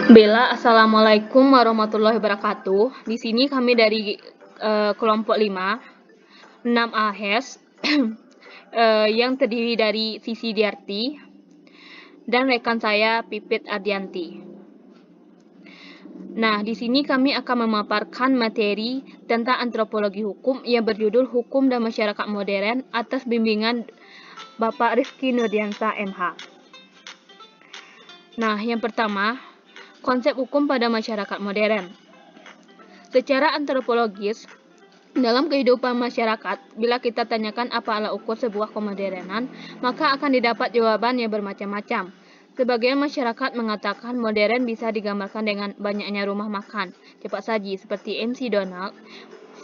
Bella, assalamualaikum warahmatullahi wabarakatuh. Di sini kami dari kelompok 5, 6 AHES, yang terdiri dari Sisi Diarti dan rekan saya Pipit Ardianti. Nah, di sini kami akan memaparkan materi tentang antropologi hukum yang berjudul Hukum dan Masyarakat Modern atas bimbingan Bapak Rifki Nurdiansa MH. Nah, yang pertama, konsep hukum pada masyarakat modern. Secara antropologis, dalam kehidupan masyarakat, bila kita tanyakan apa alat ukur sebuah kemodernan, maka akan didapat jawaban yang bermacam-macam. Sebagian masyarakat mengatakan modern bisa digambarkan dengan banyaknya rumah makan, cepat saji seperti MC Donald,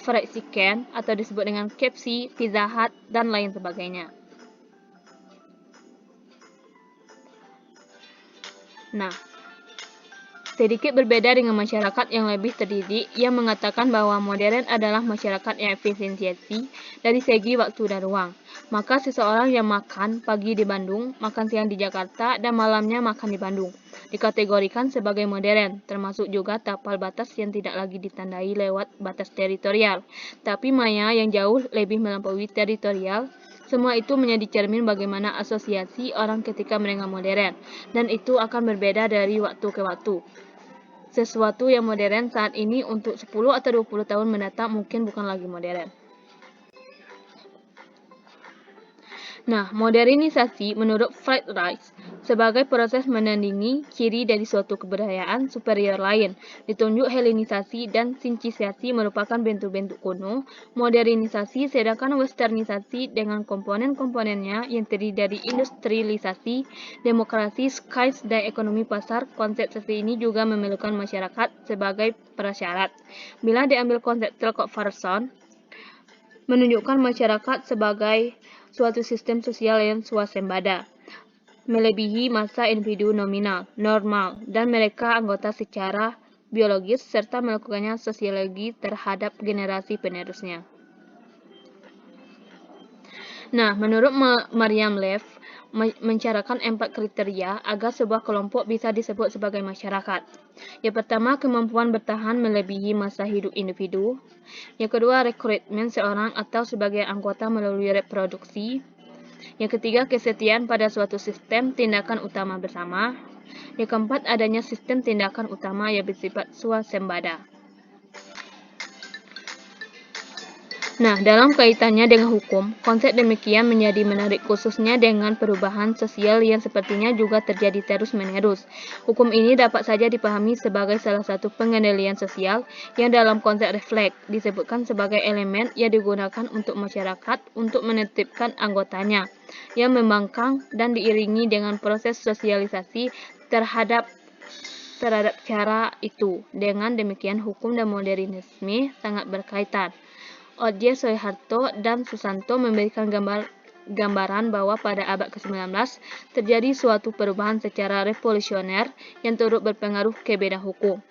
fried chicken, atau disebut dengan KFC, Pizza Hut, dan lain sebagainya. Nah, sedikit berbeda dengan masyarakat yang lebih terdidik yang mengatakan bahwa modern adalah masyarakat yang efisiensi dari segi waktu dan ruang. Maka seseorang yang makan pagi di Bandung, makan siang di Jakarta, dan malamnya makan di Bandung dikategorikan sebagai modern, termasuk juga tapal batas yang tidak lagi ditandai lewat batas teritorial, tapi maya yang jauh lebih melampaui teritorial. Semua itu menjadi cermin bagaimana asosiasi orang ketika mendengar modern, dan itu akan berbeda dari waktu ke waktu. Sesuatu yang modern saat ini untuk 10 atau 20 tahun mendatang mungkin bukan lagi modern. Nah, modernisasi menurut Fried Rice sebagai proses menandingi ciri dari suatu kebudayaan superior lain. Ditunjuk Helenisasi dan Sincisasi merupakan bentuk-bentuk kuno modernisasi, sedangkan westernisasi dengan komponen-komponennya yang terdiri dari industrialisasi, demokrasi, skills, dan ekonomi pasar. Konsep seperti ini juga memerlukan masyarakat sebagai prasyarat. Bila diambil konsep Telkop-Farson, menunjukkan masyarakat sebagai suatu sistem sosial yang swasembada, melebihi masa individu nominal, normal, dan mereka anggota secara biologis, serta melakukannya sosiologi terhadap generasi penerusnya. Nah, menurut Mariam Lev, mencaratkan 4 kriteria agar sebuah kelompok bisa disebut sebagai masyarakat. Yang pertama, kemampuan bertahan melebihi masa hidup individu. Yang kedua, rekrutmen seorang atau sebagai anggota melalui reproduksi. Yang ketiga, kesetiaan pada suatu sistem tindakan utama bersama. Yang keempat, adanya sistem tindakan utama yang bersifat swasembada. Nah, dalam kaitannya dengan hukum, konsep demikian menjadi menarik khususnya dengan perubahan sosial yang sepertinya juga terjadi terus-menerus. Hukum ini dapat saja dipahami sebagai salah satu pengendalian sosial yang dalam konsep refleks disebutkan sebagai elemen yang digunakan untuk masyarakat untuk menetipkan anggotanya, yang membangkang dan diiringi dengan proses sosialisasi terhadap cara itu. Dengan demikian, hukum dan modernisme sangat berkaitan. Odje Soeharto dan Susanto memberikan gambaran bahwa pada abad ke-19 terjadi suatu perubahan secara revolusioner yang turut berpengaruh ke bidang hukum.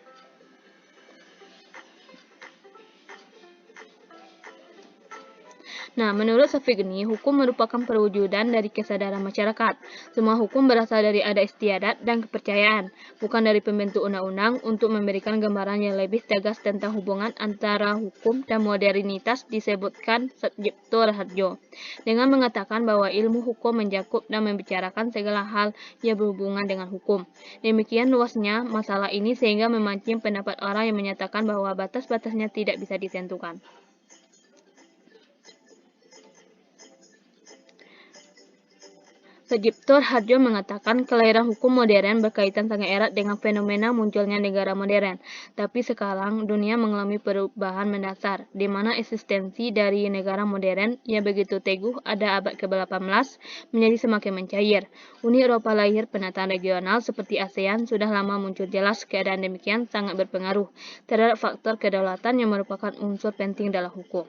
Nah, menurut Savigny, hukum merupakan perwujudan dari kesadaran masyarakat. Semua hukum berasal dari adat istiadat dan kepercayaan, bukan dari pembentuk undang-undang. Untuk memberikan gambaran yang lebih tegas tentang hubungan antara hukum dan modernitas, disebutkan Sucipto Raharjo dengan mengatakan bahwa ilmu hukum mencakup dan membicarakan segala hal yang berhubungan dengan hukum. Demikian luasnya masalah ini sehingga memancing pendapat orang yang menyatakan bahwa batas-batasnya tidak bisa ditentukan. Sucipto Raharjo mengatakan kelahiran hukum modern berkaitan sangat erat dengan fenomena munculnya negara modern. Tapi sekarang dunia mengalami perubahan mendasar, di mana eksistensi dari negara modern yang begitu teguh ada abad ke-18 menjadi semakin mencair. Uni Eropa lahir, penataan regional seperti ASEAN sudah lama muncul jelas. Keadaan demikian sangat berpengaruh terhadap faktor kedaulatan yang merupakan unsur penting dalam hukum.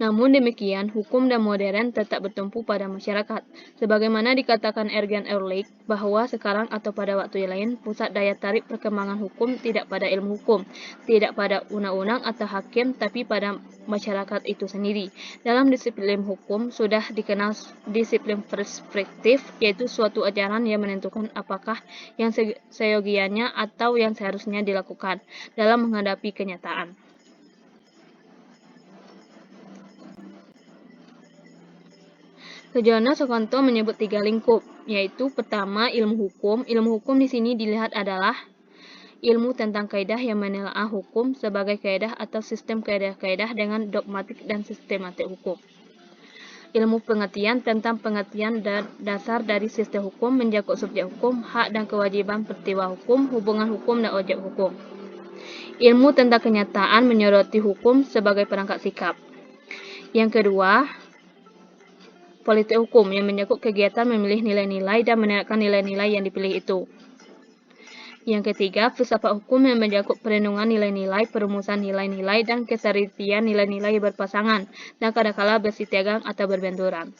Namun demikian, hukum dan modern tetap bertumpu pada masyarakat. Sebagaimana dikatakan Ergen Ehrlich, bahwa sekarang atau pada waktu yang lain, pusat daya tarik perkembangan hukum tidak pada ilmu hukum, tidak pada undang-undang atau hakim, tapi pada masyarakat itu sendiri. Dalam disiplin hukum, sudah dikenal disiplin preskriptif, yaitu suatu ajaran yang menentukan apakah yang seyogianya atau yang seharusnya dilakukan dalam menghadapi kenyataan. Sujono Sukanto menyebut 3 lingkup, yaitu pertama ilmu hukum. Ilmu hukum di sini dilihat adalah ilmu tentang kaidah yang menelaah hukum sebagai kaidah atau sistem kaidah-kaidah dengan dogmatik dan sistematik hukum. Ilmu pengertian tentang pengertian dasar dari sistem hukum mencakup subjek hukum, hak dan kewajiban peristiwa hukum, hubungan hukum dan objek hukum. Ilmu tentang kenyataan menyoroti hukum sebagai perangkat sikap. Yang kedua, politik hukum yang mencakup kegiatan memilih nilai-nilai dan menerapkan nilai-nilai yang dipilih itu. Yang ketiga, filsafat hukum yang mencakup perlindungan nilai-nilai, perumusan nilai-nilai, dan keseritian nilai-nilai berpasangan, dan kadangkala bersitegang atau berbenturan.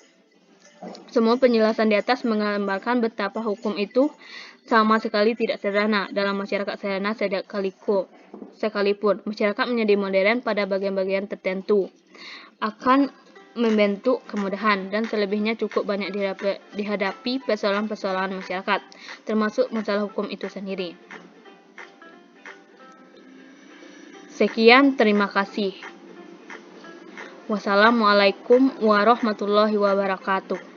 Semua penjelasan di atas menggambarkan betapa hukum itu sama sekali tidak sederhana dalam masyarakat sederhana sekalipun. Masyarakat menjadi modern pada bagian-bagian tertentu akan membentuk kemudahan, dan selebihnya cukup banyak dihadapi persoalan-persoalan masyarakat, termasuk masalah hukum itu sendiri. Sekian, terima kasih. Wassalamualaikum warahmatullahi wabarakatuh.